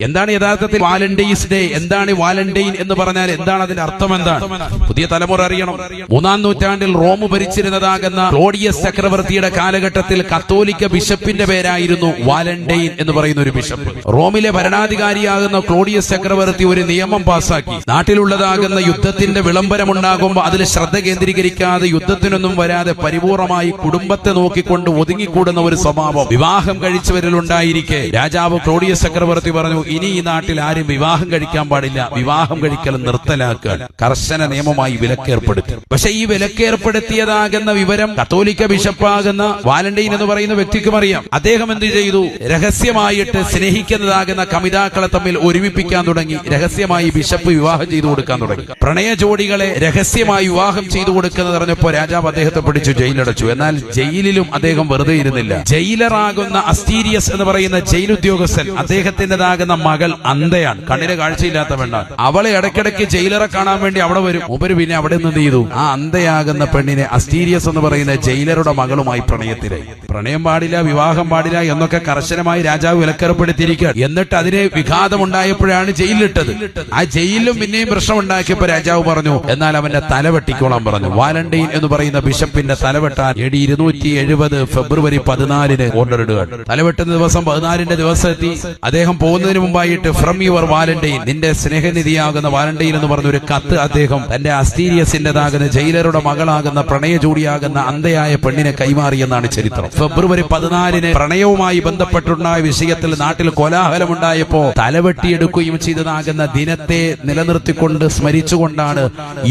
എന്താണ് യഥാർത്ഥത്തിൽ Valentine's day? എന്താണ് വാലന്റൈൻ എന്ന് പറഞ്ഞാൽ എന്താണ്? അതിന്റെ അർത്ഥം എന്താണ്? പുതിയ തലമുറ അറിയണം. 3-ാം നൂറ്റാണ്ടിൽ റോം ഭരിച്ചിരുന്നതാകുന്ന ക്ലോഡിയസ് ചക്രവർത്തിയുടെ കാലഘട്ടത്തിൽ കത്തോലിക്ക ബിഷപ്പിന്റെ പേരായിരുന്നു വാലന്റൈൻ എന്ന് പറയുന്ന ഒരു ബിഷപ്പ്. റോമിലെ ഭരണാധികാരിയാകുന്ന ക്ലോഡിയസ് ചക്രവർത്തി ഒരു നിയമം പാസാക്കി. നാട്ടിലുള്ളതാകുന്ന യുദ്ധത്തിന്റെ വിളംബരമുണ്ടാകുമ്പോൾ അതിൽ ശ്രദ്ധ കേന്ദ്രീകരിക്കാതെ യുദ്ധത്തിനൊന്നും വരാതെ പരിപൂർണമായി കുടുംബത്തെ നോക്കിക്കൊണ്ട് ഒതുങ്ങിക്കൂടുന്ന ഒരു സ്വഭാവം വിവാഹം കഴിച്ചവരിലുണ്ടായിരിക്കെ രാജാവ് ക്ലോഡിയസ് ചക്രവർത്തി പറഞ്ഞു, ഇനി ഈ നാട്ടിൽ ആരും വിവാഹം കഴിക്കാൻ പാടില്ല, വിവാഹം കഴിക്കൽ നിർത്തലാക്കാൻ കർശന നിയമമായി വിലക്കേർപ്പെടുത്തി. പക്ഷെ ഈ വിലക്കേർപ്പെടുത്തിയതാകുന്ന വിവരം കത്തോലിക്ക ബിഷപ്പാകുന്ന വാലന്റൈൻ എന്ന് പറയുന്ന വ്യക്തിക്കും അറിയാം. അദ്ദേഹം എന്ത് ചെയ്തു? രഹസ്യമായിട്ട് സ്നേഹിക്കുന്നതാകുന്ന കമിതാക്കളെ തമ്മിൽ ഒരുമിപ്പിക്കാൻ തുടങ്ങി. രഹസ്യമായി ബിഷപ്പ് വിവാഹം ചെയ്തു കൊടുക്കാൻ തുടങ്ങി. പ്രണയ ജോഡികളെ രഹസ്യമായി വിവാഹം ചെയ്തു കൊടുക്കുന്നത് അറിഞ്ഞപ്പോ രാജാവ് അദ്ദേഹത്തെ പിടിച്ചു ജയിലടച്ചു. എന്നാൽ ജയിലിലും അദ്ദേഹം വെറുതെ ഇരുന്നില്ല. ജയിലറാകുന്ന അസ്റ്റീരിയസ് എന്ന് പറയുന്ന ജയിൽ ഉദ്യോഗസ്ഥൻ, അദ്ദേഹത്തിൻ്റെതാകുന്ന മകൾ അന്ധയാണ്, കണ്ണിന് കാഴ്ചയില്ലാത്ത പെണ്ണാണ്. അവളെ ഇടയ്ക്കിടയ്ക്ക് ജയിലറെ കാണാൻ വേണ്ടി അവിടെ വരും. ഉപരി പിന്നെ അവിടെ നിന്ന് ചെയ്തു, ആ അന്ധയാകുന്ന പെണ്ണിനെ അസ്റ്റീരിയസ് എന്ന് പറയുന്ന ജയിലറുടെ മകളുമായി പ്രണയത്തിലായി. പ്രണയം പാടില്ല, വിവാഹം പാടില്ല എന്നൊക്കെ കർശനമായി രാജാവ് വിലക്കേർപ്പെടുത്തിയിരിക്കുകയാണ്. എന്നിട്ട് അതിന് വിഘാതമുണ്ടായപ്പോഴാണ് ജയിലിലിട്ടത്. ആ ജയിലിലും പിന്നെയും പ്രശ്നം ഉണ്ടാക്കിയപ്പോ രാജാവ് പറഞ്ഞു, എന്നാൽ അവന്റെ തല വെട്ടിക്കോളാൻ പറഞ്ഞു. വാലന്റൈൻ എന്ന് പറയുന്ന ബിഷപ്പിന്റെ തലവെട്ടാൻ AD 270 ഫെബ്രുവരി 14 ഓർഡർ ഇടുകയാണ്. തലവെട്ടുന്ന ദിവസം 14ന്റെ ദിവസം എത്തി. അദ്ദേഹം പോകുന്നതിന് മുമ്പായിട്ട് ഫ്രം യുവർ വാലന്റൈൻ, നിന്റെ സ്നേഹനിധിയാകുന്ന വാലന്റൈൻ എന്ന് പറഞ്ഞ ഒരു കത്ത് അദ്ദേഹം തന്റെ അസ്റ്റീരിയസിന്റേതാകുന്ന ജയിലറുടെ മകളാകുന്ന പ്രണയ ജോഡിയാകുന്ന അന്ധയായ പെണ്ണിനെ കൈമാറിയെന്നാണ് ചരിത്രം. ഫെബ്രുവരി 14 പ്രണയവുമായി ബന്ധപ്പെട്ടുണ്ടായ വിഷയത്തിൽ നാട്ടിൽ കോലാഹലമുണ്ടായപ്പോ തലവെട്ടിയെടുക്കുകയും ചെയ്തതാകുന്ന ദിനത്തെ നിലനിർത്തിക്കൊണ്ട് സ്മരിച്ചുകൊണ്ടാണ്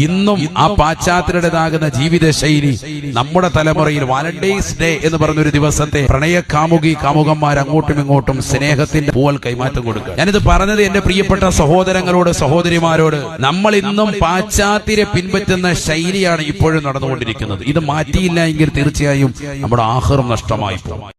ഇന്നും ആ പാശ്ചാത്യരുടേതാകുന്ന ജീവിത ശൈലി നമ്മുടെ തലമുറയിൽ വാലന്റൈൻസ് ഡേ എന്ന് പറഞ്ഞൊരു ദിവസത്തെ പ്രണയ കാമുകന്മാർ അങ്ങോട്ടും ഇങ്ങോട്ടും സ്നേഹത്തിന്റെ പൂവൽ കൈമാറ്റം കൊടുക്കുക. ഞാനിത് പറഞ്ഞത് എന്റെ പ്രിയപ്പെട്ട സഹോദരങ്ങളോട്, സഹോദരിമാരോട്, നമ്മൾ ഇന്നും പാശ്ചാത്യരെ പിൻപറ്റുന്ന ശൈലിയാണ് ഇപ്പോഴും നടന്നുകൊണ്ടിരിക്കുന്നത്. ഇത് മാറ്റിയില്ല എങ്കിൽ തീർച്ചയായും നമ്മുടെ ആഖിറം നഷ്ടമായി പോകും.